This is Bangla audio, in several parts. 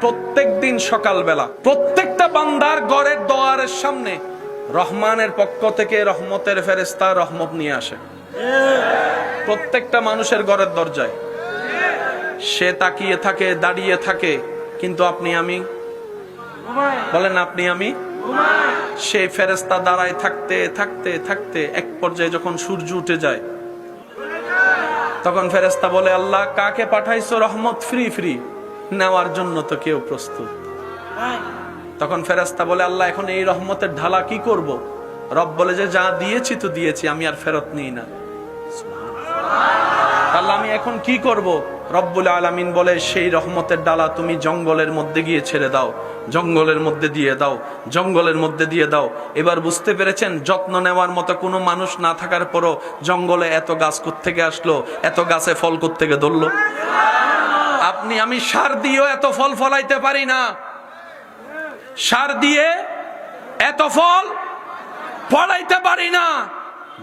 প্রত্যেক দিন সকালবেলা প্রত্যেকটা বান্দার ঘরের দোয়ারের সামনে রহমানের পক্ষ থেকে রহমতের ফেরেশতা রহমত নিয়ে আসে। প্রত্যেকটা মানুষের ঘরের দরজায় সে তাকিয়ে থাকে, দাঁড়িয়ে থাকে, কিন্তু আপনি আমি বলেন, আপনি আমি সেই ফেরেশতা দাঁড়ায় থাকতে থাকতে থাকতে এক পর্যায়ে যখন সূর্য উঠে যায়, তখন ফেরেশতা বলে, আল্লাহ কাকে পাঠাইছো রহমত ফ্রি ফ্রি নেওয়ার জন্য? তো কেউ প্রস্তুত। তখন ফেরেশতা বলে, আল্লাহ এখন এই রহমতের ঢালা কি করব? রব বলে যে যা দিয়েছি তো দিয়েছি, আমি আর ফেরত নিই না। আল্লাহ আমি এখন কি করব? রব্বুল আলামিন বলে, সেই রহমতের ডালা তুমি জঙ্গলের মধ্যে গিয়ে ছেড়ে দাও, জঙ্গলের মধ্যে দিয়ে দাও, জঙ্গলের মধ্যে দিয়ে দাও। এবার বুঝতে পেরেছেন, যত্ন নেওয়ার মতো কোনো মানুষ না থাকার পরও জঙ্গলে এত গাছ কোত্থেকে আসলো, এত গাছে ফল কোত্থেকে ধরলো? আপনি আমি সার দিয়েও এত ফল ফলাইতে পারি না, সার দিয়ে এত ফল ফলাইতে পারি না।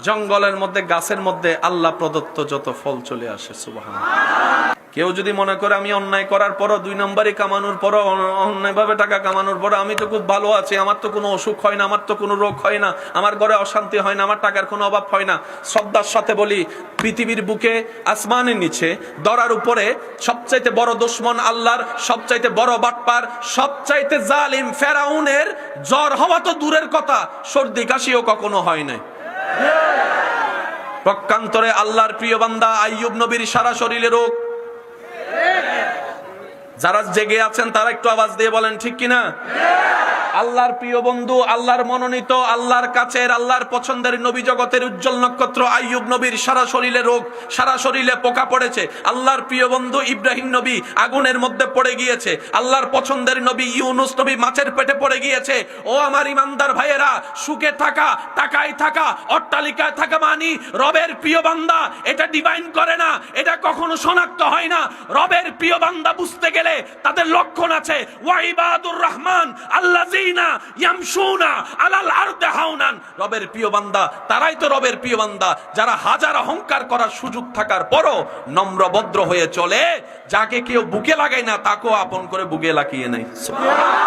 জঙ্গলের মধ্যে গাছের মধ্যে আল্লাহ প্রদত্ত যত ফল চলে আসে। সুবহানাল্লাহ। কেউ যদি মনে করে আমি অন্যায় করার পরও, 2 নম্বরই কামানোর পরও, অন্যায়ভাবে টাকা কামানোর পরও আমি তো খুব ভালো আছি, আমার তো কোনো অসুখ হয় না, আমার তো কোনো রোগ হয় না, আমার ঘরে অশান্তি হয় না, আমার টাকার কোনো অভাব হয় না। শ্রদ্ধার সাথে বলি, পৃথিবীর বুকে আসমানের নিচে দরার উপরে সবচাইতে বড় দুশমন আল্লাহর, সবচাইতে বড় বাটপার, সবচাইতে জালিম ফেরাউনের জ্বর হওয়া তো দূরের কথা, সর্দি কাশিও কখনো হয় নাই। পক্ষান্তরে আল্লাহর প্রিয় বান্দা আইয়ুব নবীর সারা শরীরে রোগ। যারা জেগে আছেন তারা একটু আওয়াজ দিয়ে বলেন ঠিক কিনা? আল্লাহর প্রিয় বন্ধু, আল্লাহর মনোনীত, আল্লাহর কাছের, আল্লাহর পছন্দের নবী, জগতের উজ্জ্বল নক্ষত্র আইয়ুব নবীর সারা শরীরে রোগ, সারা শরীরে পোকা পড়েছে। আল্লাহর প্রিয় বন্ধু ইব্রাহিম নবী আগুনের মধ্যে পড়ে গিয়েছে। আল্লাহর পছন্দের নবী ইউনুস নবী মাছের পেটে পড়ে গিয়েছে। ও আমার ইমানদার ভাইয়েরা, সুখে থাকা, টাকায় থাকা, অট্টালিকায় থাকা মানি রবের প্রিয় বান্দা, এটা ডিভাইন করে না, এটা কখনো শনাক্ত হয় না। রবের প্রিয় বান্দা বুঝতে গেলে তাদের লক্ষণ আছে। ওয়াইবাদুর রহমান আল্লাযীনা ইয়ামশুনা আলাল আরদি হাওনান। রবের প্রিয় বান্দা তারাই তো রবের প্রিয় বান্দা, যারা হাজার অহংকার করার সুযোগ থাকার পরও নম্র ভদ্র হয়ে চলে, যাকে কেউ বুকে লাগায় না তাকেও আপন করে বুকে লাগিয়ে নেয়। সুবহানাল্লাহ।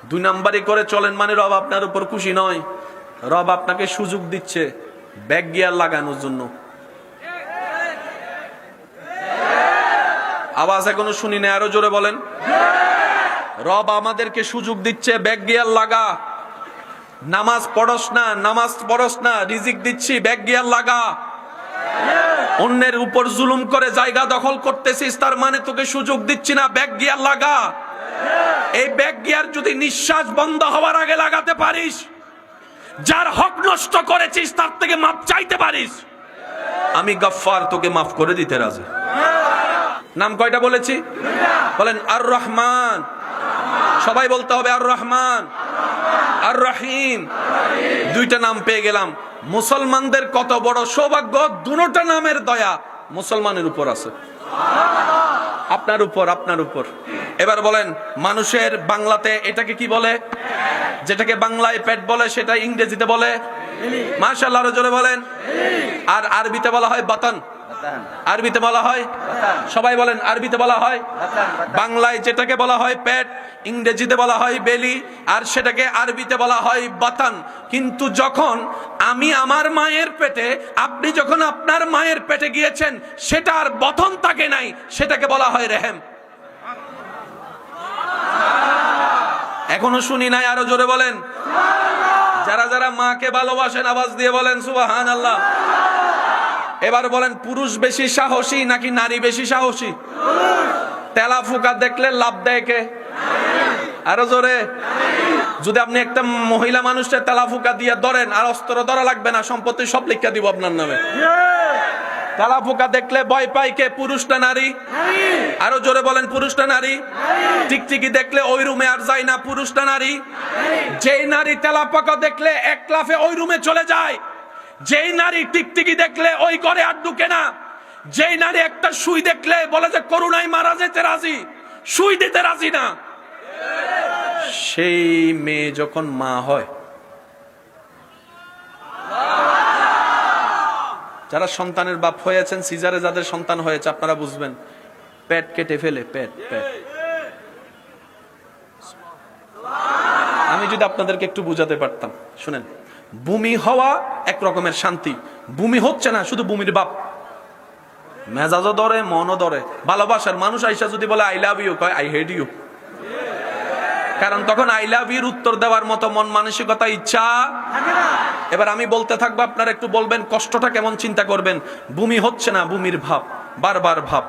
2 নাম্বারই করে চলেন মানে রব আপনার উপর খুশি নয়। রব আপনাকে সুযোগ দিচ্ছে ব্যাক গিয়ার লাগানোর জন্য। আওয়াজ এখনো শুনি না, আরো জোরে বলেন। রব আমাদেরকে সুযোগ দিচ্ছে ব্যাক গিয়ার লাগা। নামাজ পড়স না, নামাজ পড়স না, রিজিক দিচ্ছি ব্যাক গিয়ার লাগা। অন্যের উপর জুলুম করে জায়গা দখল করতেছিস, তার মানে তোকে সুযোগ দিচ্ছি না, ব্যাক গিয়ার লাগা। এই ব্যাক গিয়ার যদি নিঃশ্বাস বন্ধ হওয়ার আগে লাগাতে পারিস, যার হক নষ্ট করেছিস তার থেকে মাপ চাইতে পারিস, আমি গফফার তোকে মাফ করে দিতে রাজি। নাম কয়টা বলেছি? বলেন আর রহমান। সবাই বলতে হবে আর রহমান, আর রহিম। 2টা নাম পেয়ে গেলাম। মুসলমানদের কত বড় সৌভাগ্য, দুটো নামের দয়া মুসলমানের উপর আছে, আপনার উপর, আপনার উপর। এবার বলেন, মানুষের বাংলাতে এটাকে কি বলে? যেটাকে বাংলায় পেট বলে সেটা ইংরেজিতে বলে মাশাআল্লাহ, আরো জোরে বলেন। আর আরবিতে বলা হয় বাতান। আরবিতে বলা হয়, সবাই বলেন, আরবিতে বলা হয়। বাংলায় যেটাকে বলা হয় পেট, ইংরেজিতে বলা হয় বেলি, আর সেটাকে আরবিতে বলা হয় বাতান। কিন্তু যখন আমি আমার মায়ের পেটে, আপনি যখন আপনার মায়ের পেটে গিয়েছেন, সেটা আর বতন থাকে নাই, সেটাকে বলা হয় রেহেম। এখনো শুনি নাই, আরো জোরে বলেন। যারা যারা মাকে ভালোবাসেন আওয়াজ দিয়ে বলেন সুবহানাল্লাহ। এবার বলেন, পুরুষ বেশি সাহসী নাকি নারী বেশি সাহসী? তেলা ফুকা দেখলে লাভ দেয় কে? আরো জোরে। যদি আপনি একটা মহিলা মানুষকে তেলা ফুকা দিয়ে ধরেন, আর অস্ত্র ধরা লাগবে না, সম্পত্তি সব লিখা দিব আপনার নামে। তেলা ফুকা দেখলে ভয় পাই কে, পুরুষ না নারী? আরো জোরে বলেন, পুরুষ না নারী? টিকটিকি দেখলে ওই রুমে আর যায় না, পুরুষ না নারী? যেই নারী তেলা পাকা দেখলে এক লাফে ওই রুমে চলে যায়, যেই নারী টিকটিকি দেখলে ওই ঘরে আর ঢুকে না, যেই নারী একটা সুই দেখলে বলে যে করুণায় মারা যেতে রাজি, সুই দিতে রাজি না, সেই মেয়ে যখন মা হয়, যারা সন্তানের বাপ হয়েছেন, সিজারে যাদের সন্তান হয়েছে আপনারা বুঝবেন, পেট কেটে ফেলে, পেট পেট আমি যদি আপনাদেরকে একটু বুঝাতে পারতাম, শুনেন, বমি হওয়া এক রকমের শান্তি, বমি হচ্ছে না শুধু বমির বাপ, মেজাজও ধরে, মনও ধরে। ভালোবাসার মানুষ আইসা যদি বলে আই লাভ ইউ, কয় আই হেট ইউ। কারণ তখন আই লাভ ইউর উত্তর দেওয়ার মতো মন মানসিকতা, ইচ্ছা। এবার আমি বলতে থাকবো, আপনারা একটু বলবেন কষ্টটা কেমন, চিন্তা করবেন। বমি হচ্ছে না, বমির ভাব, বারবার ভাব।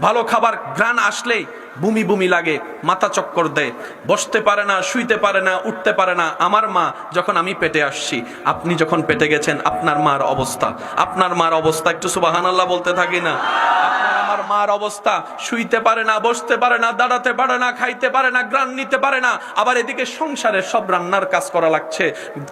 ভালো খাবার ঘ্রাণ আসলেই বমি বমি লাগে, মাথা চক্কর দেয়, বসতে পারে না, শুইতে পারে না, উঠতে পারে না। আমার মা যখন আমি পেটে আসছি, আপনি যখন পেটে গেছেন, আপনার মার অবস্থা, আপনার মার অবস্থা, একটু সুবহানাল্লাহ বলতে থাকি না। আমার মার অবস্থা, শুইতে পারে না, বসতে পারে না, দাঁড়াতে পারে না, খাইতে পারে না, গ্রাণ নিতে পারে না। আবার এদিকে সংসারের সব রান্নার কাজ করা লাগছে,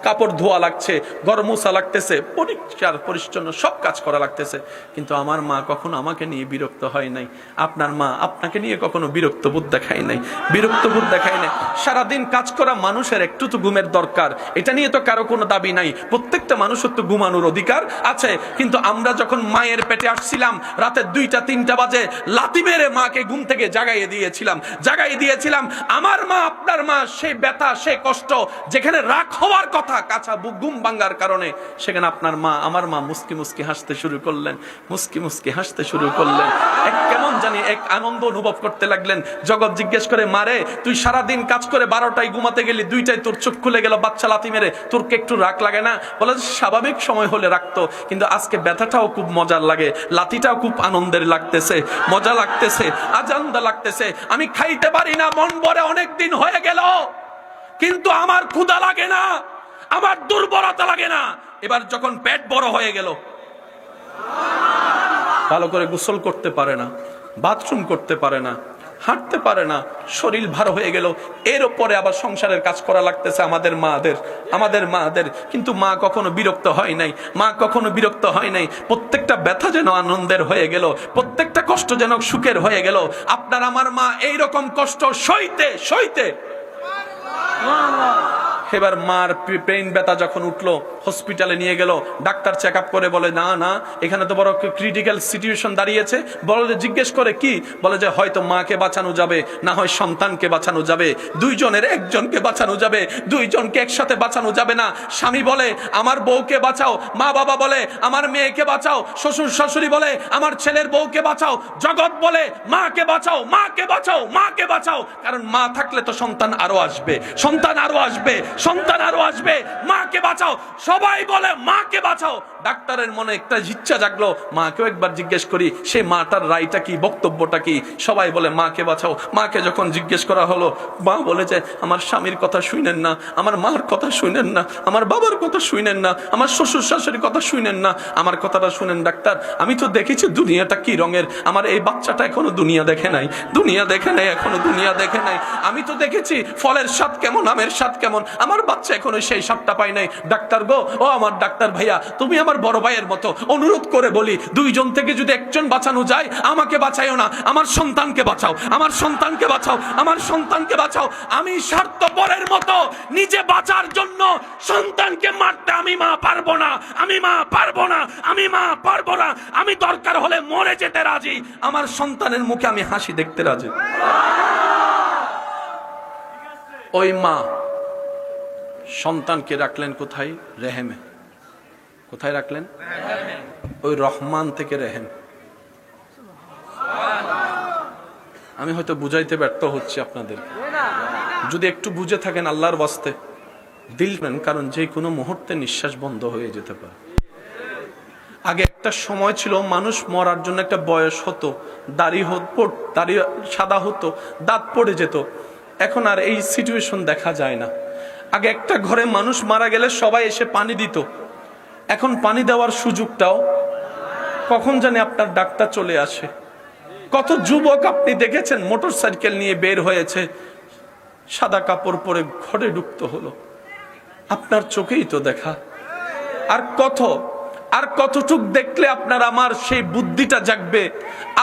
কাপড় ধোয়া লাগছে, ঘর মোছা লাগতেছে, পরিষ্কার পরিচ্ছন্ন সব কাজ করা লাগতেছে। কিন্তু আমার মা কখনো আমাকে নিয়ে বিরক্ত হয় নাই। আপনার মা আপনাকে নিয়ে কখনো বিরক্ত বোধ দেখায় নাই, বিরক্ত বোধ দেখায় নাই। সারাদিন কাজ করা মানুষের একটু তো ঘুমের দরকার, এটা নিয়ে তো কারো কোনো দাবি নাই। প্রত্যেকটা মানুষের তো ঘুমানোর অধিকার আছে। কিন্তু আমরা যখন মায়ের পেটে আসছিলাম, রাতে 2টা 3টা বাজে লাথি মেরে মাকে ঘুম থেকে জাগাইয়ে দিয়েছিলাম। আমার মা, আপনার মা, সেই ব্যথা, সেই কষ্ট, যেখানে রাগ হওয়ার কথা, কাঁচা বুক ঘুম ভাঙার কারণে, সেখানে আপনার মা, আমার মা মুস্কি মুস্কি হাসতে শুরু করলেন, মুস্কি মুস্কি হাসতে শুরু করলেন। এক কেমন জানি এক আনন্দ অনুভব করতে লাগলেন। জগৎ জিজ্ঞেস করে, মারে তুই সারাদিন কাজ করে 12টায় ঘুমাতে গেলি, 2টায় তোর চোখ খুলে গেল, বাচ্চা লাথি মেরে, তোর কি একটু রাগ লাগে না? বলে স্বাভাবিক সময় হলে রাখতো, কিন্তু আজকে ব্যথাটাও খুব মজার লাগে, লাথিটাও খুব আনন্দের লাগতেছে, মজা লাগতেছে, আজান্দা লাগতেছে। আমি খাইতে পারি না, মন ভরে অনেক দিন হয়ে গেল, কিন্তু আমার ক্ষুধা লাগে না, আমার দুর্বলতা লাগে না। এবার যখন পেট বড় হয়ে গেল, ভালো করে গোসল করতে পারে না, বাথরুম করতে পারে না, হাঁটতে পারে না, শরীর ভার হয়ে গেল, এর উপরে আবার সংসারের কাজ করা লাগতেছে আমাদের মাদের। কিন্তু মা কখনো বিরক্ত হয় নাই, মা কখনো বিরক্ত হয় নাই। প্রত্যেকটা ব্যথা যেন আনন্দের হয়ে গেল, প্রত্যেকটা কষ্ট যেন সুখের হয়ে গেল। আপনার আমার মা এইরকম কষ্ট সইতে সইতে, এবার মার পেইন ব্যথা যখন উঠলো, হসপিটালে নিয়ে গেল, ডাক্তার চেক আপ করে বলে, না না, এখানে তো বড় ক্রিটিক্যাল সিচুয়েশন দাঁড়িয়েছে। বলে, জিজ্ঞেস করে কি? বলে যে হয়তো মাকে বাঁচানো যাবে, না হয় সন্তানকে বাঁচানো যাবে, দুইজনের একজনকে বাঁচানো যাবে, দুইজনকে একসাথে বাঁচানো যাবে না। স্বামী বলে আমার বউকে বাঁচাও, মা বাবা বলে আমার মেয়েকে বাঁচাও, শ্বশুর শাশুড়ি বলে আমার ছেলের বউকে বাঁচাও, জগৎ বলে মাকে বাঁচাও, মাকে বাঁচাও, মাকে বাঁচাও। কারণ মা থাকলে তো সন্তান আরো আসবে, সন্তান আরো আসবে, সন্তান আরো আসবে, মাকে বাঁচাও। সবাই বলে মাকে বাঁচাও। ডাক্তারের মনে একটা ইচ্ছা জাগলো, মাকেও একবার জিজ্ঞেস করি, সে মাটার রায়টা কি, বক্তব্যটা কি। সবাই বলে মাকে বাঁচাও। মাকে যখন জিজ্ঞেস করা হলো, মা বলে যে আমার স্বামীর কথা শুনেন না, আমার মার কথা শুনেন না, আমার বাবার কথা শুনেন না, আমার শ্বশুর শাশুড়ির কথা শুনেন না, আমার কথাটা শুনেন ডাক্তার। আমি তো দেখেছি দুনিয়াটা কি রঙের, আমার এই বাচ্চাটা এখনো দুনিয়া দেখে নাই, দুনিয়া দেখে নাই, এখনো দুনিয়া দেখে নাই। আমি তো দেখেছি ফলের স্বাদ কেমন, আমের স্বাদ কেমন, আমার বাচ্চা এখনো সেই স্বাদটা পায় নাই। ডাক্তার গো, ও আমার ডাক্তার ভাইয়া, তুমি আমার বড় ভাইয়ের মতো, অনুরোধ করে বলি, দুইজন থেকে যদি একজন বাঁচানো যায়, আমাকে বাঁচাইও না, আমার সন্তানকে বাঁচাও, আমার সন্তানকে বাঁচাও, আমার সন্তানকে বাঁচাও। আমি স্বার্থপরের মতো নিজে বাঁচার জন্য সন্তানকে মারতে আমি মা পারবো না, আমি মা পারবো না, আমি মা পারবো না। আমি দরকার হলে মরে যেতে রাজি, আমার সন্তানের মুখে আমি হাসি দেখতে রাজি। ওই মা সন্তানকে রাখলেন কোথায়? রেহেমে। কোথায় রাখলেন? ওই রহমান থেকে রেহেম। আমি হয়তো বুঝাইতে ব্যর্থ হচ্ছি আপনাদের, যদি একটু বুঝে থাকেন আল্লাহর বাস্তে দিলবেন, কারণ যে কোনো মুহূর্তে নিঃশ্বাস বন্ধ হয়ে যেতে পারে। আগে একটা সময় ছিল মানুষ মরার জন্য একটা বয়স হতো, দাড়ি সাদা হতো, দাঁত পড়ে যেত। এখন আর এই সিচুয়েশন দেখা যায় না। আগে একটা ঘরে মানুষ মারা গেলে সবাই এসে পানি দিত, এখন পানি দেওয়ার সুযোগটাও কখন জানি আপনার ডাক্তার চলে আসে। কত যুবক আপনি দেখেছেন মোটর সাইকেল নিয়ে বের হয়েছে, সাদা কাপড় পরে ঘরে ঢুকতে হলো, আপনার চোখেই তো দেখা। আর কতটুক দেখলে আপনার আমার সেই বুদ্ধিটা জাগবে,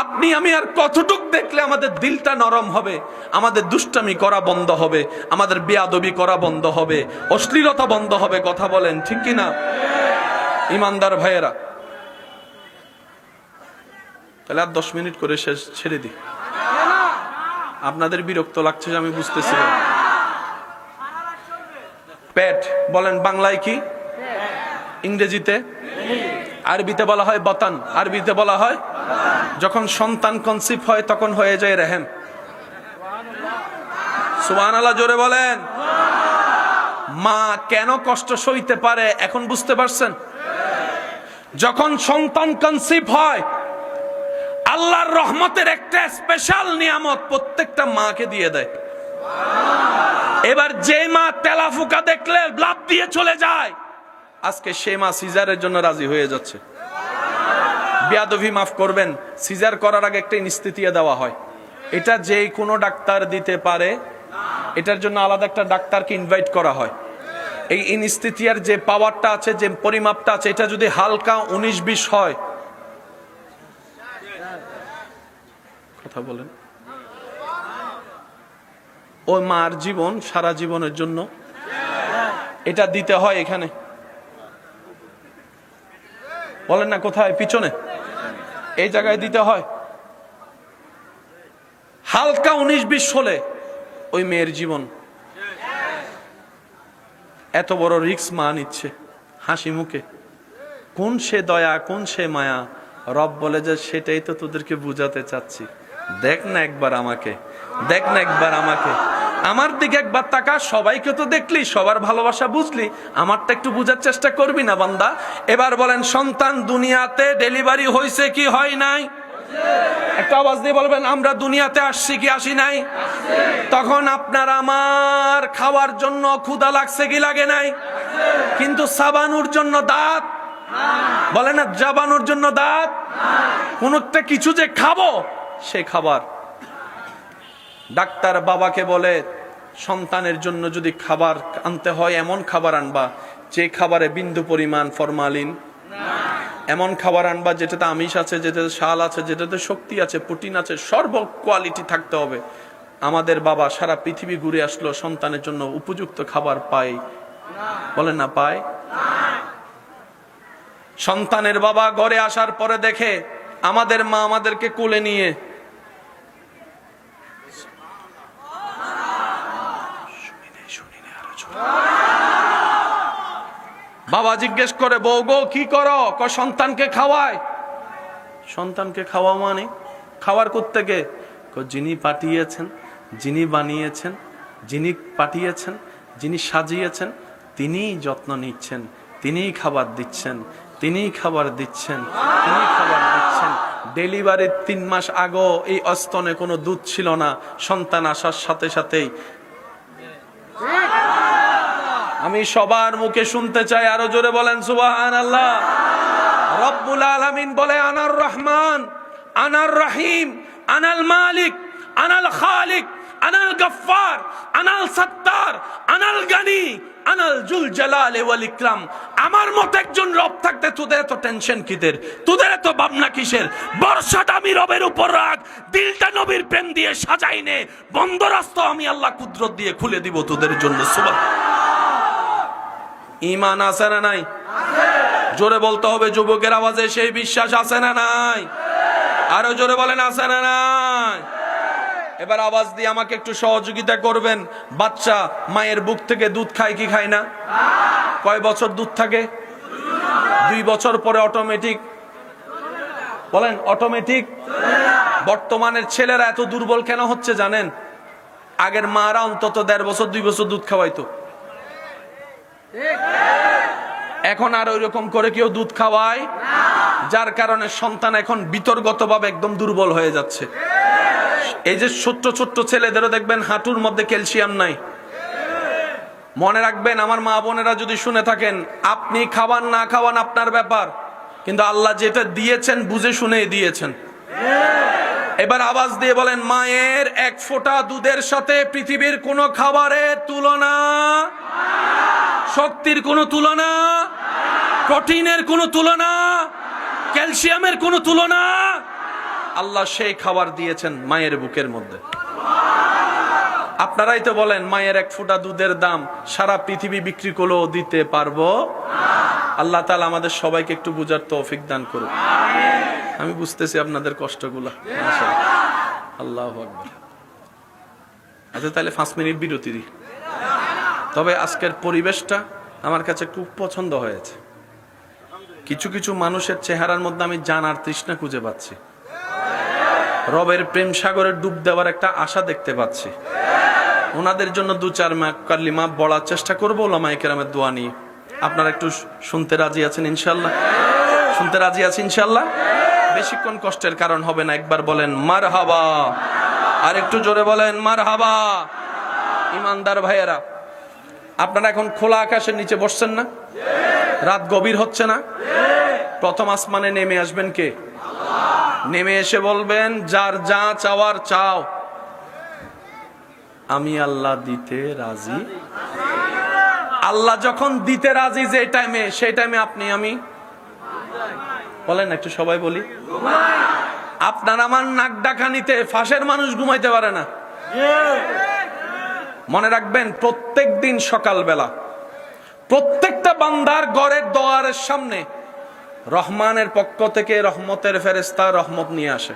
আপনি আমি আর কতটুক দেখলে আমাদের দিলটা নরম হবে, আমাদের দুষ্টামি করা বন্ধ হবে, আমাদের বেয়াদবি করা বন্ধ হবে, অশ্লীলতা বন্ধ হবে। কথা বলেন ঠিক কিনা ইমানদার ভাইয়েরা? তাহলে আর 10 মিনিট করে ছেড়ে দিই। আপনাদের বিরক্ত লাগছে আমি বুঝতেছি। পেট বলেন বাংলায় কি, ইংরেজিতে, আরবিতে বলা হয় বতন, আরবিতে বলা হয়। যখন সন্তান কনসিভ হয় তখন হয়ে যায় রেহেম। সুবহানাল্লাহ জোরে বলেন। মা কেন কষ্ট সইতে পারে এখন বুঝতে পারছেন? যখন সন্তান কনসিভ হয় আল্লাহর রহমতের একটা স্পেশাল নিয়ামত প্রত্যেকটা মাকে দিয়ে দেয়। এবার যে মা তেলাফুকা দেখলে লাফ দিয়ে চলে যায়, আজকে সে মা সিজারের জন্য রাজি হয়ে যাচ্ছে। বেয়াদবি মাফ করবেন, সিজার করার আগে একটা ইনস্তিতিয়া দেওয়া হয়। এটা যে কোনো ডাক্তার দিতে পারে, এটার জন্য আলাদা একটা ডাক্তারকে ইনভাইট করা হয়। এই ইনস্তিতিয়ার যে পাওয়ারটা আছে, যে পরিমাপটা আছে, এটা যদি হালকা 19-20 হয়, কথা বলেন, ওই মার জীবন সারা জীবনের জন্য এটা দিতে হয়। এখানে বলেন না কোথায়, পিছনে এই জায়গায় দিতে হয়। হালকা 19-20 হলে ওই মেয়ের জীবন। এত বড় রিস্ক মা নিচ্ছে হাসি মুখে। কোন সে দয়া, কোন সে মায়া। রব বলে যে সেটাই তো তোদেরকে বুঝাতে চাচ্ছি। দেখ না একবার আমাকে, দেখ না একবার আমাকে, আমার দিকে একবার তাকা। সবাইকে তো দেখলি, সবার ভালোবাসা বুঝলি, আমারটা একটু বুঝার চেষ্টা করবি না বান্দা? এবার বলেন, সন্তান দুনিয়াতে ডেলিভারি হয়েছে কি হয় নাই? একটা আওয়াজ দিয়ে বলবেন, আমরা দুনিয়াতে আসছি কি আসি নাই? তখন আপনার আমার খাওয়ার জন্য ক্ষুধা লাগছে কি লাগে নাই? কিন্তু চাবানোর জন্য দাঁত, বলে না চাবানোর জন্য দাঁত, কোন একটা কিছু যে খাবো সে খাবার। ডাক্তার বাবাকে বলে, সন্তানের জন্য যদি খাবার আনতে হয় এমন খাবার আনবা যে খাবারে বিন্দু পরিমাণ ফরমালিন, এমন খাবার আনবা যেটাতে আমিষ আছে, যেটাতে শাল আছে, যেটাতে শক্তি আছে, প্রোটিন আছে, সর্ব কোয়ালিটি থাকতে হবে। আমাদের বাবা সারা পৃথিবী ঘুরে আসলো, সন্তানের জন্য উপযুক্ত খাবার পায়? বলেন না পায়? সন্তানের বাবা ঘরে আসার পরে দেখে আমাদের মা আমাদেরকে কোলে নিয়ে, বাবা জিজ্ঞেস করে, বউ গো কি করো? সন্তানকে খাওয়ায়। সন্তানকে খাওয়া মানে খাওয়ার কোত্থেকে? যিনি পাঠিয়েছেন, যিনি বানিয়েছেন, যিনি পাঠিয়েছেন, যিনি সাজিয়েছেন, তিনিই যত্ন নিচ্ছেন, তিনিই খাবার দিচ্ছেন, তিনিই খাবার দিচ্ছেন, তিনিই খাবার দিচ্ছেন। ডেলিভারির 3 মাস আগেও এই স্তনে কোনো দুধ ছিল না, সন্তান আসার সাথে সাথেই। আমি সবার মুখে শুনতে চাই, আরো জোরে বলেন সুবহানাল্লাহ। রব্বুল আলামিন বলে, আনার রহমান, আনার রহিম, আনাল মালিক, আনাল খালিক, আনাল গফফার, আনাল সত্তার, আনাল গানি, আনাল জুল জালালি ওয়াল ইকরাম। আমার মত একজন রব থাকতে তোদের এত টেনশন কিদের? তোদের এত ভাবনা কিসের? বর্ষাটা আমি রবের উপর রাখ, দিলটা নবীর প্রেম দিয়ে সাজাই নে, বন্ধ রাস্তা আমি আল্লাহ কুদরত দিয়ে খুলে দিব তোদের জন্য। সুবহানাল্লাহ। ঈমান আছে না নাই? জোরে বলতে হবে যুবকের আওয়াজে, সেই বিশ্বাস আছে না নাই? আরো জোরে বলেন, আছে না নাই? এবার আওয়াজ দিয়ে আমাকে একটু সহযোগিতা করবেন। বাচ্চা মায়ের বুক থেকে দুধ খায় কি খায় না? কয় বছর দুধ থাকে? 2 বছর পরে অটোমেটিক, বলেন অটোমেটিক। বর্তমানের ছেলেরা এত দুর্বল কেন হচ্ছে জানেন? আগের মারা অন্তত 1.5 বছর 2 বছর দুধ খাওয়াইতো, এখন আর ওইরকম করে কেউ দুধ খাওয়ায়, যার কারণে সন্তান এখন বিতর্গতভাবে একদম দুর্বল হয়ে যাচ্ছে। এই যে ছোট্ট ছোট্ট ছেলেদেরও দেখবেন হাঁটুর মধ্যে ক্যালসিয়াম নাই। মনে রাখবেন, আমার মা বোনেরা যদি শুনে থাকেন, আপনি খাওয়ান না খাওয়ান আপনার ব্যাপার, কিন্তু আল্লাহ যেটা দিয়েছেন বুঝে শুনে দিয়েছেন। এবার আওয়াজ দিয়ে বলেন, মায়ের 1 ফোঁটা দুধের সাথে পৃথিবীর কোনো খাবারের তুলনা, শক্তির কোনো তুলনা, প্রোটিনের কোনো তুলনা, ক্যালসিয়ামের কোনো তুলনা। আল্লাহ সেই খাবার দিয়েছেন মায়ের বুকের মধ্যে। আপনারাই তো বলেন, মায়ের 1 ফোঁটা দুধের দাম সারা পৃথিবী বিক্রি করলেও দিতে পারবো। আল্লাহ তাআলা আমাদের সবাইকে একটু বুঝার তৌফিক দান করুন। আমি বুঝতেছি আপনাদের কষ্টগুলা। আল্লাহু আকবার। আচ্ছা তাহলে 5 মিনিট বিরতি দিই। তবে আজকের পরিবেশটা আমার কাছে খুব পছন্দ হয়েছে। কিছু কিছু মানুষের চেহারার মধ্যে আমি জানার তৃষ্ণা খুঁজে পাচ্ছি, রবের প্রেম সাগরে ডুব দেওয়ার একটা আশা দেখতে পাচ্ছি। ওনাদের জন্য দু চার কালিমা বলার চেষ্টা করবো ওলামায়ে কেরামের দোয়া নিয়ে। আপনারা একটু শুনতে রাজি আছেন ইনশাল্লাহ? শুনতে রাজি আছেন ইনশাল্লাহ? বেশিক্ষণ কষ্টের কারণ হবে না, একবার বলেন মারহাবা, আর একটু জোরে বলেন মারহাবা। ইমানদার ভাইয়েরা, আপনারা এখন খোলা আকাশের নিচে বসছেন না? রাত গভীর হচ্ছে না? প্রথম আসমানে নেমে আসবেন কে? নেমে এসে বলবেন যার যা চাওয়ার চাও, আমি আল্লাহ দিতে রাজি। আল্লাহ যখন দিতে রাজি যে টাইমে, সেই টাইমে আপনি আমি বলেন একটু সবাই বলি, আপনার আমার নাক ডাকানিতে ফাঁসের মানুষ ঘুমাইতে পারে না। মনে রাখবেন, প্রত্যেক দিন সকালবেলা প্রত্যেকটা বান্দার ঘরের দোয়ারের সামনে রহমানের পক্ষ থেকে রহমতের ফেরেশতা রহমত নিয়ে আসে।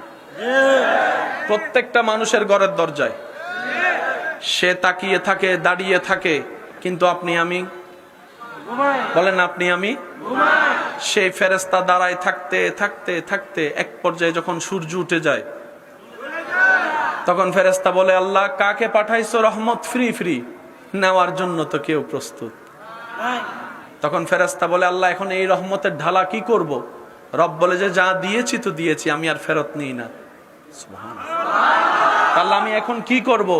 প্রত্যেকটা মানুষের ঘরের দরজায় সে তাকিয়ে থাকে, দাঁড়িয়ে থাকে, কিন্তু আপনি আমি বলেন আপনি আমি, সেই ফেরেশতা দাঁড়ায় থাকতে থাকতে থাকতে এক পর্যায়ে যখন সূর্য উঠে যায়, তখন ফেরেশতা বলে আল্লাহ কাকে পাঠাইছো রহমত ফ্রি ফ্রি নেওয়ার জন্য? তো কেউ প্রস্তুত। তখন ফেরেশতা বলে আল্লাহ এখন এই রহমতের ঢালা কি করব? রব বলে যে যা দিয়েছি তো দিয়েছি, আমি আর ফেরত নিই না। আল্লাহ আমি এখন কি করব?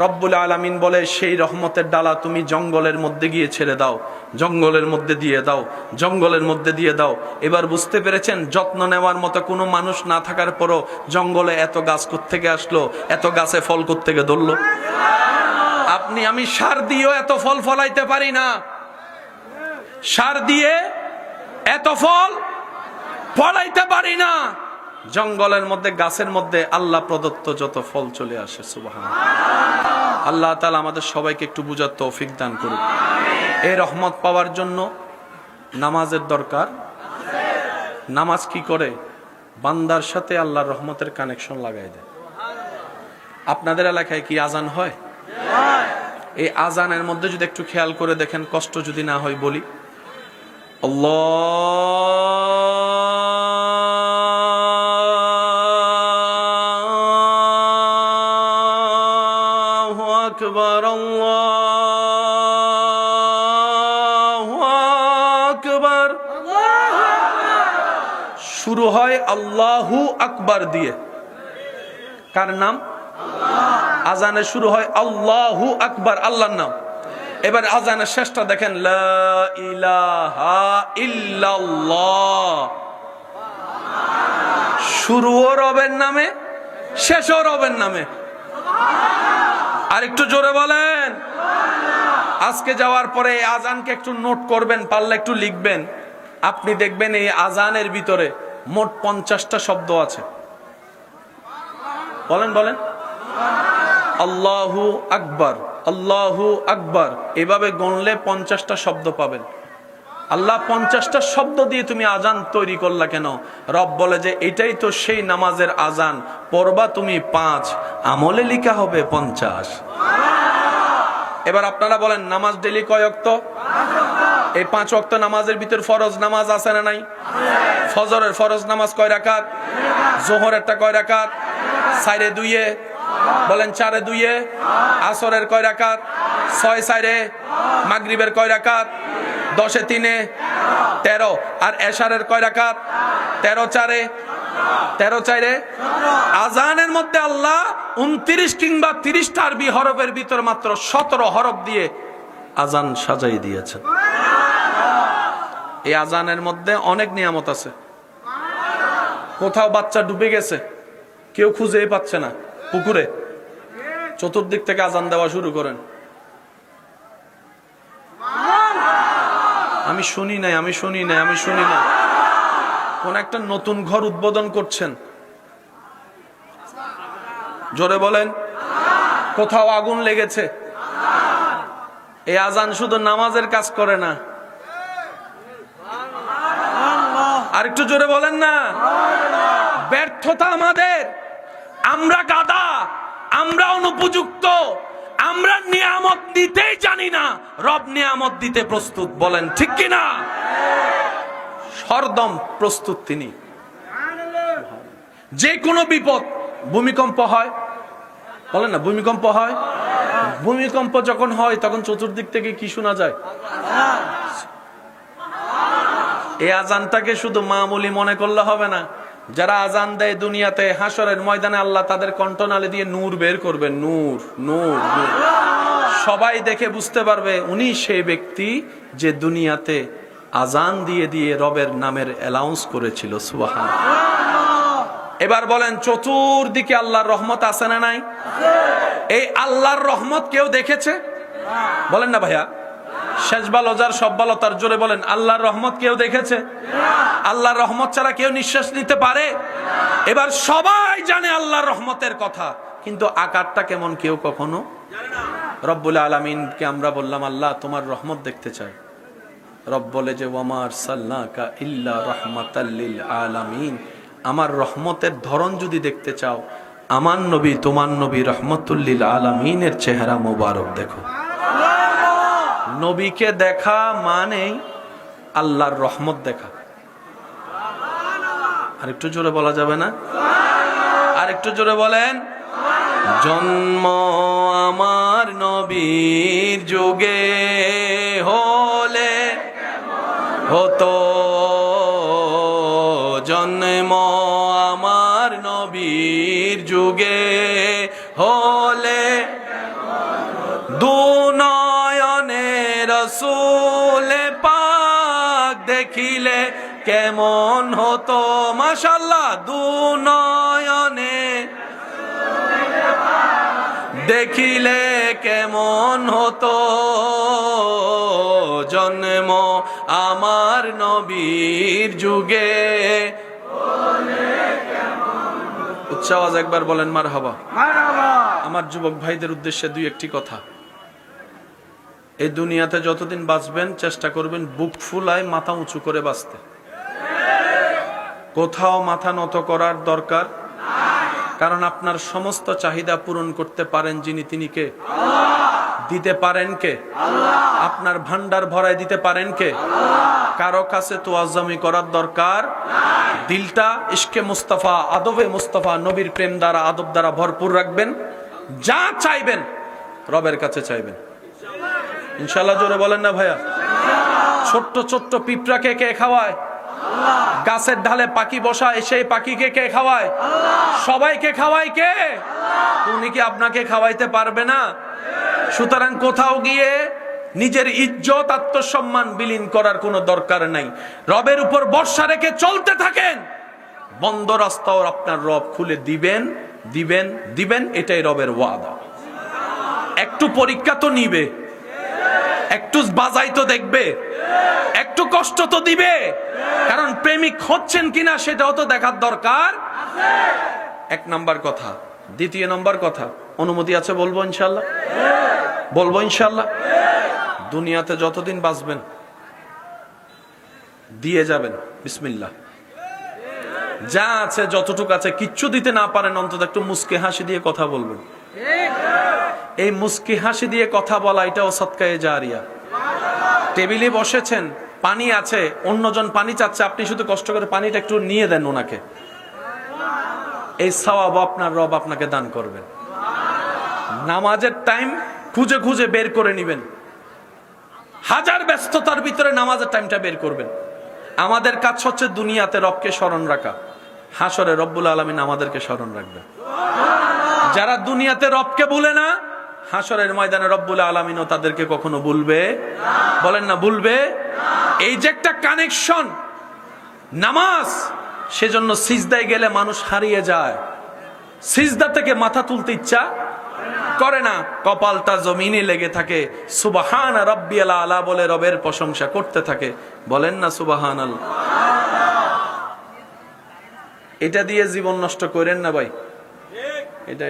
রব্বুল আলামিন বলে সেই রহমতের ডালা তুমি জঙ্গলের মধ্যে গিয়ে ছেড়ে দাও, জঙ্গলের মধ্যে দিয়ে দাও, জঙ্গলের মধ্যে দিয়ে দাও। এবার বুঝতে পেরেছেন, যত্ন নেওয়ার মতো কোনো মানুষ না থাকার পরও জঙ্গলে এত গাছ কোত্থেকে আসলো, এত গাছে ফল কোত্থেকে ধরলো? আপনি আমি সার দিয়েও এত ফল ফলাইতে পারি না, সার দিয়ে এত ফল ফলাইতে পারি না। জঙ্গলের মধ্যে গাছের মধ্যে আল্লাহ প্রদত্ত যত ফল চলে আসে। সুবহানাল্লাহ। আল্লাহ তাআলা আমাদের সবাইকে একটু বুঝার তৌফিক দান করুন। এই রহমত পাওয়ার জন্য নামাজের দরকার। নামাজ কি করে? বান্দার সাথে আল্লাহর রহমতের কানেকশন লাগাই দেয়। আপনাদের এলাকায় কি আজান হয়? এই আজানের মধ্যে যদি একটু খেয়াল করে দেখেন, কষ্ট যদি না হয় বলি, আল্লাহু আকবার, আল্লাহু আকবার। শুরু হয় আল্লাহু আকবার দিয়ে। কার নাম? আজানের শুরু হয় আল্লাহু আকবার, আল্লাহর নাম। এবার আজানের শেষটা দেখেন, লা ইলাহা ইল্লাল্লাহ। শুরুও রবের নামে, শেষও রবের নামে। আর একটু জোরে বলেন। আজকে যাওয়ার পরে এই আজানকে একটু নোট করবেন, পারলে একটু লিখবেন। আপনি দেখবেন এই আজানের ভিতরে মোট 50টা শব্দ আছে। বলেন বলেন। আল্লাহু আকবার, আল্লাহু আকবার, এভাবে গণলে 50টা শব্দ পাবেন। আল্লাহ 50টা শব্দ দিয়ে তুমি আজান তৈরি করলা কেন? রব বলে যে এটাই তো সেই নামাজের আজান, পড়বা তুমি 5, আমলে লিখা হবে 50। এবার আপনারা বলেন নামাজ ডেইলি কয় ওয়াক্ত? এই 5 ওয়াক্ত নামাজের ভিতর ফরজ নামাজ আছে না নাই? ফজরের ফরজ নামাজ কয় রাকাত? যোহরেরটা কয় রাকাত? 4 2 বলেন 4 2। আসরের কয় রাকাত? 6 4। মাগরিবের কয় রাকাত? 10 3 13। আর এশারের কয় রাকাত? 13 4 13 4। আজানের মধ্যে আল্লাহ 29 কিংবা 30টা আরবি হরফের ভিতর মাত্র 17 হরফ দিয়ে আজান সাজাই দিয়েছেন। এই আজানের মধ্যে অনেক নিয়ামত আছে। কোথাও বাচ্চা ডুবে গেছে, কেউ খুঁজেই পাচ্ছে না, পুকুরে, চতুর্দিক থেকে আজান দেওয়া শুরু করেন, আমি শুনি নাই, আমি শুনি নাই, আমি শুনি না। কোন একটা নতুন ঘর উদ্বোধন করছেন, জোরে বলেন। কোথাও আগুন লেগেছে। এই আজান শুধু নামাজের কাজ করে না, আর একটু জোরে বলেন না। ব্যর্থতা আমাদের, আমরা গাদা, আমরা অনুপযুক্ত, আমরা নিয়ামত দিতেই জানি না, রব নিয়ামত দিতে প্রস্তুত। বলেন ঠিক কিনা? সরদম প্রস্তুত তিনি। যে কোনো বিপদ, ভূমিকম্প হয়, বলেন না ভূমিকম্প হয়, ভূমিকম্প যখন হয় তখন চতুর্দিক থেকে কি শোনা যায়? এই আজানটাকে শুধু মামুলি মনে করলে হবে না। যারা আজান দেয় দুনিয়াতে, হাসরের ময়দানে আল্লাহ তাদের কণ্ঠনালী দিয়ে নূর বের করবেন। নূর, নূর, নূর। সবাই দেখে বুঝতে পারবে উনি সেই ব্যক্তি যে দুনিয়াতে আজান দিয়ে দিয়ে রবের নামের অ্যালাউন্স করেছিল। সুবহানাল্লাহ। এবার বলেন, চতুর্দিকে আল্লাহর রহমত আছে না নাই? এই আল্লাহর রহমত কেউ দেখেছে? বলেন না ভাইয়া। শেষ ভালো যার সব ভালো তার, জোরে বলেন আল্লাহর রহমত কেউ দেখেছে? আল্লাহর রহমত ছাড়া কেউ নিঃশ্বাস নিতে পারে? এবার সবাই জানে আল্লাহর রহমতের কথা, কিন্তু আকারটা কেমন কেউ কখনো রব্বুল আলামিনকে আমরা বললাম, আল্লাহ তোমার রহমত দেখতে চাই। রব বলে যে ওয়ামা আরসালনাকা ইল্লা রাহমাতাল লিল আলামিন, আমার রহমতের ধরন যদি দেখতে চাও, আমার নবী তোমার নবী রহমতুল লিল আলামিনের চেহারা মোবারক দেখো। নবীকে দেখা মানে আল্লাহর রহমত দেখা। আর একটু জোরে বলা যাবে না? আর একটু জোরে বলেন। জন্ম আমার নবীর যুগে হলে হতো, জন্ম আমার নবীর যুগে হলে দুনয়নে রসূল পাক দেখিলে কেমন হতো। মাশাআল্লাহ। দুনয়নে দেখিলে কেমন হতো, জন্ম আমার নবীর যুগে। উচ্চ আওয়াজ একবার বলেন মারহাবা। আমার যুবক ভাইদের উদ্দেশ্যে দুই একটি কথা। এই দুনিয়াতে যতদিন বাঁচবেন চেষ্টা করবেন বুক ফুলায় মাথা উঁচু করে বাঁচতে। কোথাও মাথা নত করার দরকার, কারণ আপনার সমস্ত চাহিদা পূরণ করতে পারেন যিনি, তিনি কে? দিতে পারেন কে? আপনার ভান্ডার ভরায় দিতে পারেন কে? কারো কাছে তোয়াজ্জমি করার দরকার। দিলটা ইশকে মুস্তাফা, আদবে মুস্তাফা, নবীর প্রেম দ্বারা, আদব দ্বারা ভরপুর রাখবেন। যা চাইবেন রবের কাছে চাইবেন, ইনশাআল্লাহ। জোরে বলেন না ভাইয়া। ছোট্ট ছোট্ট পিঁপড়াকে কে খাওয়ায়? গাছের ঢালে পাখি বসায়, সেই পাখিকে কে খাওয়ায়? সবাইকে খাওয়ায় কে? উনি কি আপনাকে খাওয়াইতে পারবে না? সুতরাং কোথাও গিয়ে নিজের ইজ্জত আত্মসম্মান বিলীন করার কোনো দরকার নাই। রবের উপর ভরসা রেখে চলতে থাকেন, বন্ধ রাস্তাও আপনার রব খুলে দিবেন, দিবেন, দিবেন। এটাই রবের ওয়াদা। একটু পরীক্ষা তো নিবে, একটু বাজাই তো দেখবে, একটু কষ্ট তো দিবে, কারণ প্রেমিক হচ্ছেন কিনা সেটাও তো দেখার দরকার। এক নাম্বার কথা। দ্বিতীয় নাম্বার কথা, অনুমতি আছে বলবো ইনশাল্লাহ? বলবো ইনশাল্লাহ। দুনিয়াতে যতদিন বাঁচবেন দিয়ে যাবেন বিসমিল্লাহ। যা আছে যতটুকু আছে, কিচ্ছু দিতে না পারেন অন্তত একটু মুস্কি হাসি দিয়ে কথা বলবেন। এই মুস্কি হাসি দিয়ে কথা বলা, এটাও সদকায়ে জারিয়া। টেবিলে বসেছেন, পানি আছে, অন্যজন পানি চাচ্ছে, আপনি শুধু কষ্ট করে পানিটা একটু নিয়ে দেন ওনাকে, এই সওয়াব আপনার রব আপনাকে দান করবেন। নামাজের টাইম খুঁজে খুঁজে বের করে নিবেন, হাজার ব্যস্ততার ভিতরে নামাজের টাইমটা বের করবেন। আমাদের কাজ হচ্ছে দুনিয়াতে রবকে স্মরণ রাখা, হাসরে রব্বুল আলামিন আমাদেরকে স্মরণ রাখবেন। যারা দুনিয়াতে রবকে ভুলে না, হাসরের ময়দানে রব্বুল আলামিনও তাদেরকে কখনো ভুলবে? বলেন না ভুলবে? এই যে একটা কানেকশন নামাজ, সেজন্য সিজদায় গেলে মানুষ হারিয়ে যায়। সিজদা থেকে মাথা তুলতে ইচ্ছা করে না, কপালটা জমিনে লেগে থাকে। সুবহান রাব্বিয়াল আলা বলে রবের প্রশংসা করতে থাকে। বলেন না সুবহানাল্লাহ। এটা দিয়ে জীবন নষ্ট করেন না ভাই। এটা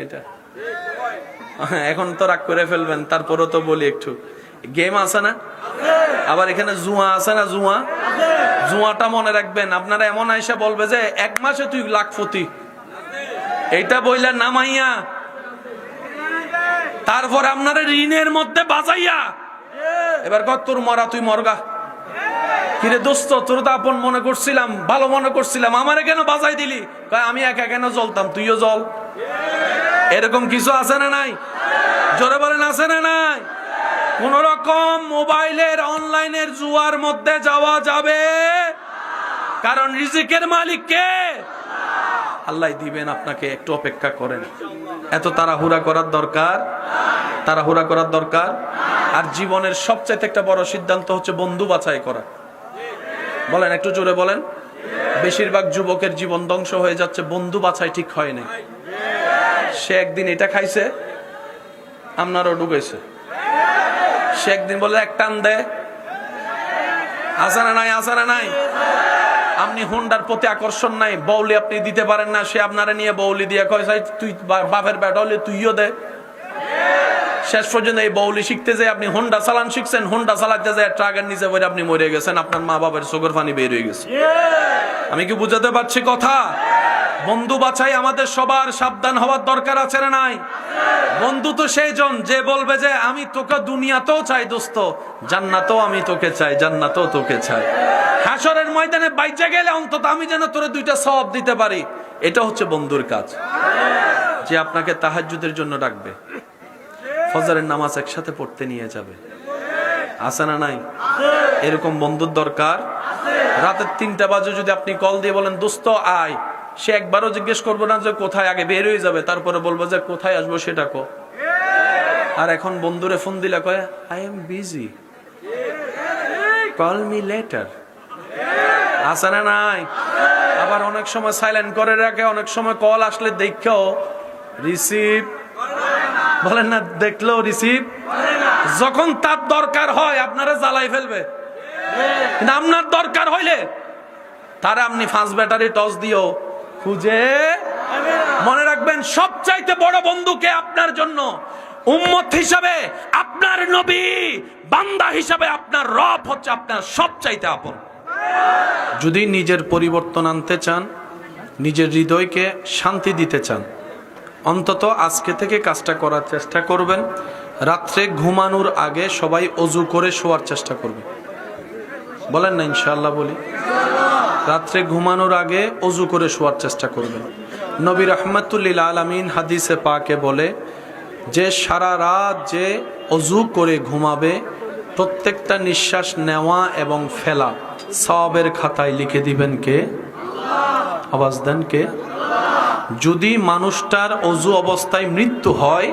এখন তো রাগ করে ফেলবেন, তারপরও তো বলি একটু। গেম আছে না, আবার এখানে জুয়া আছে না? জুয়াটা মনে রাখবেন। আপনারা এমন আইসা বলবে যে 1 মাসে তুই লাখপতি, এইটা বইলা নামাইয়া তারপরে আপনার ঋণের মধ্যে বাজাইয়া এবার কত তোর মরা তুই মরগা। কিরে দোস্ত, তোর তো আপন মনে করছিলাম, ভালো মনে করছিলাম, আমারে কেন বাজাই দিলি? আমি একা কেন জ্বলতাম, তুইও জ্বল। এরকম কিছু আছে না নাই? জোরে বলেন আছে না নাই? কোন রকম মোবাইলের অনলাইনের জুয়ার মধ্যে যাওয়া যাবে, কারণ রিজিকের মালিক কে? আল্লাহ দিবেন আপনাকে, একটু অপেক্ষা করেন। এত তাড়াহুড়া করার দরকার, তাড়াহুড়া করার দরকার। আর জীবনের সবচেয়ে একটা বড় সিদ্ধান্ত হচ্ছে বন্ধু বাছাই করা। বলেন, একটু জোরে বলেন। বেশিরভাগ যুবকের জীবন ধ্বংস হয়ে যাচ্ছে বন্ধু বাছাই ঠিক হয় না। সে একদিন এটা খাইছে, আপনারও ঢুকেছে। সে একদিন বলে এক টান দেয়, আছে না নাই? আছে না নাই? আপনি হুন্ডার প্রতি আকর্ষণ নাই, বউলি আপনি দিতে পারেন না, সে আপনারা নিয়ে বউলি দিয়ে কয় তুই বাপের বেটা হলে তুইও দে। শেষ পর্যন্ত এই বউলি শিখতে যে আপনি হোন্ডা চালান শিখছেন, হোন্ডা চালাতে যায় ট্রাকের নিচে পড়ে আপনি মরে গেছেন, আপনার মা বাবার চোখের পানি বের হয়ে গেছে। আমি কি বুঝাতে পারছি কথা? বন্ধু বাছাই আমাদের সবার সাবধান হওয়ার দরকার আছে না নাই? বন্ধু তো সেই জন যে বলবে যে আমি তোকে দুনিয়াতেও চাই দোস্ত, জান্নাতেও আমি তোকে চাই, জান্নাতেও তোকে চাই। হাসরের ময়দানে বাইচা গেলে অন্তত আমি যেন তোরে দুইটা সওয়াব দিতে পারি। এটা হচ্ছে বন্ধুর কাজ, যে আপনাকে তাহাজ্জুদের জন্য ডাকবে, ফজরের নামাজ একসাথে পড়তে নিয়ে যাবে। আছে না নাই? এরকম বন্ধুর দরকার। রাতের 3টা বাজে যদি আপনি কল দিয়ে বলেন দোস্ত আয়, সে একবারও জিজ্ঞেস করবো না যে কোথায়, আগে বের হয়ে যাবে, তারপরে বলবো যে কোথায় আসবো সেটা কো। আর এখন বন্ধুরে ফোন দিলে কয় I am busy, call me letter. আছে না নাই? আবার অনেক সময় সাইলেন্ট করে রাখে, অনেক সময় কল আসলে দেখেও রিসিভ বলেন না, দেখলেও রিসিভ। যখন তার দরকার হয় আপনারা জ্বালাই ফেলবে, কিন্তু আপনার দরকার হইলে তারা আপনি 5 ব্যাটারি টস দিও খুঁজে। মনে রাখবেন, সবচাইতে বড় বন্ধুকে আপনার জন্য উম্মত হিসাবে আপনার নবী, বান্দা হিসাবে আপনার রব হচ্ছে আপনার সবচাইতে আপন। যদি নিজের পরিবর্তন আনতে চান, নিজের হৃদয়কে শান্তি দিতে চান, অন্তত আজকে থেকে কাজটা করার চেষ্টা করবেন। রাত্রে ঘুমানোর আগে সবাই অজু করে শোয়ার চেষ্টা করবেন। বলেন না ইনশাআল্লাহ? বলি, রাত্রে ঘুমানোর আগে অজু করে শোয়ার চেষ্টা করবেন। নবী রাহমাতুল লিল আলামিন হাদিসে পাকে বলে যে সারা রাত যে অজু করে ঘুমাবে, প্রত্যেকটা নিঃশ্বাস নেওয়া এবং ফেলা সওয়াবের খাতায় লিখে দিবেন কে? আওয়াজ দেন কে? যদি মানুষটার অজু অবস্থায় মৃত্যু হয়,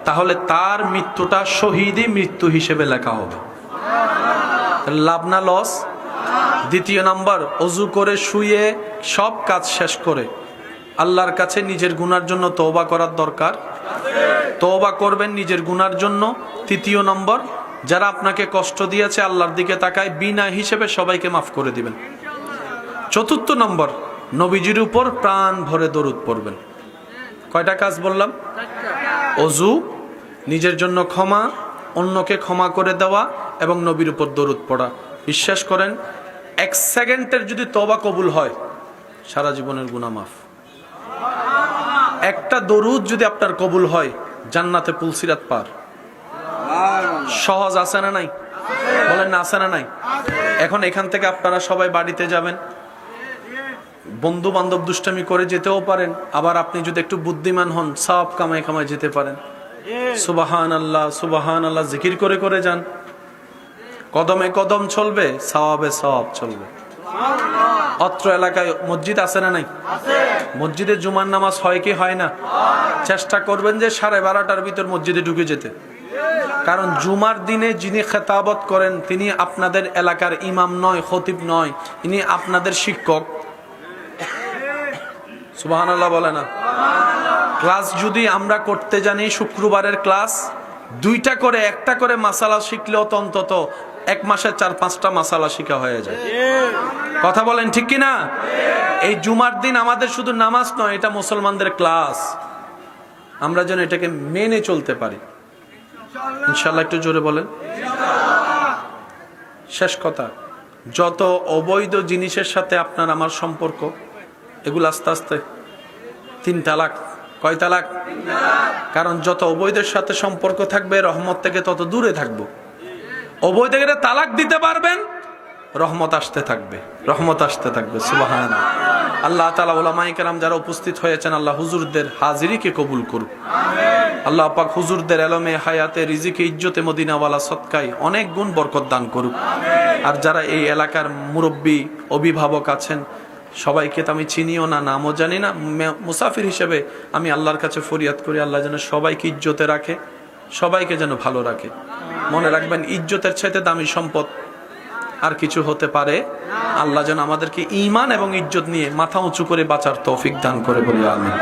তাহলে তার মৃত্যুটা শহীদি মৃত্যু হিসেবে লেখা হবে। লাভ না লস? দ্বিতীয় নাম্বার, অজু করে শুয়ে সব কাজ শেষ করে আল্লাহর কাছে নিজের গুনার জন্য তওবা করার দরকার। তওবা করবেন নিজের গুনার জন্য। তৃতীয় নম্বর, যারা আপনাকে কষ্ট দিয়েছে আল্লাহর দিকে তাকায় বিনা হিসেবে সবাইকে মাফ করে দিবেন। চতুর্থ নম্বর, নবীজির উপর প্রাণ ভরে দরুদ পড়বেন। কয়টা কাজ বললাম? অজু, নিজের জন্য ক্ষমা, অন্যকে ক্ষমা করে দেওয়া এবং নবীর উপর দরুদ পড়া। বিশ্বাস করেন, 1 সেকেন্ডের যদি তওবা কবুল হয়, সারা জীবনের গুনাহ মাফ। একটা দরুদ যদি আপনার কবুল হয়, জান্নাতে পুলসিরাত পার। সহজ আছে না নাই? বলেন না, আছে না নাই? এখন এখান থেকে আপনারা সবাই বাড়িতে যাবেন, বন্ধু বান্ধব দুষ্টামি করে যেতেও পারেন, আবার আপনি যদি একটু বুদ্ধিমান হন সব কামাই কামাই যেতে পারেন। সুবহানাল্লাহ সুবহানাল্লাহ জিকির করে করে যান, কদমে কদম চলবে, সওয়াবে সওয়াব চলবে। অত্র এলাকায় মসজিদ আছে না নাই? মসজিদে জুমার নামাজ হয় কি হয় না? চেষ্টা করবেন যে 12:30টার ভিতর মসজিদে ঢুকে যেতে, কারণ জুমার দিনে যিনি খেতাবত করেন তিনি আপনাদের এলাকার ইমাম নয়, খতিব নয়, ইনি আপনাদের শিক্ষক। সুবহানাল্লাহ বলে না? ক্লাস যদি আমরা করতে জানি, শুক্রবারের ক্লাস 2টা করে 1টা করে মাসালা শিখলেও তো অন্তত 1 মাসে 4-5টা মাসালা শিখা হয়ে যায়। কথা বলেন ঠিক কিনা? এই জুমার দিন আমাদের শুধু নামাজ নয়, এটা মুসলমানদের ক্লাস। আমরা যেন এটাকে মেনে চলতে পারি ইনশাআল্লাহ। একটু জোরে বলেন। শেষ কথা, যত অবৈধ জিনিসের সাথে আপনার আমার সম্পর্ক, এগুলো আস্তে আস্তে 3 তালাক। কয় তালাক? কারণ যত অবৈধের সাথে সম্পর্ক থাকবে রহমত থেকে তত দূরে থাকবো। অবৈধের তালাক দিতে পারবেন, রহমত আসতে থাকবে, রহমত আসতে থাকবে। সুবহানাল্লাহ। আল্লাহ তাআলা উলামায়ে কেরাম যারা উপস্থিত হয়েছেন, আল্লাহ হুজুরদের হাজিরিকে কবুল করুক। আল্লাহ পাক হুজুরদের এলমে, হায়াতে, রিজিকে, ইজ্জতে, মদিনাওয়ালা সদকায় অনেক গুণ বরকত দান করুক। আর যারা এই এলাকার মুরব্বী, অভিভাবক আছেন, সবাইকে তো আমি চিনিও না, নামও জানি না, মুসাফির হিসেবে আমি আল্লাহর কাছে ফরিয়াদ করি, আল্লাহ যেন সবাইকে ইজ্জতে রাখে, সবাইকে যেন ভালো রাখে। মনে রাখবেন, ইজ্জতের চাইতে দামি সম্পদ আর কিছু হতে পারে। আল্লাহ যেন আমাদেরকে ঈমান এবং ইজ্জত নিয়ে মাথা উঁচু করে বাঁচার তৌফিক দান করে বলি আমিন।